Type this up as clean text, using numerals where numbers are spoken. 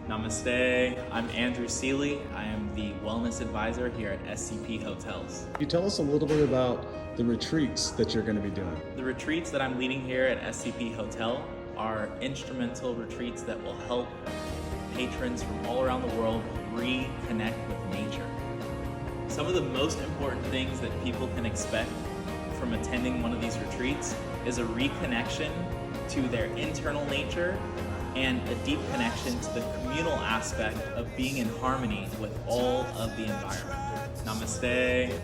Namaste, I'm Andrew Seeley. I am the Wellness Advisor here at SCP Hotels. Can you tell us a little bit about the retreats that you're going to be doing? The retreats that I'm leading here at SCP Hotel are instrumental retreats that will help patrons from all around the world reconnect with nature. Some of the most important things that people can expect from attending one of these retreats is a reconnection to their internal nature and a deep connection to the communal aspect of being in harmony with all of the environment. Namaste.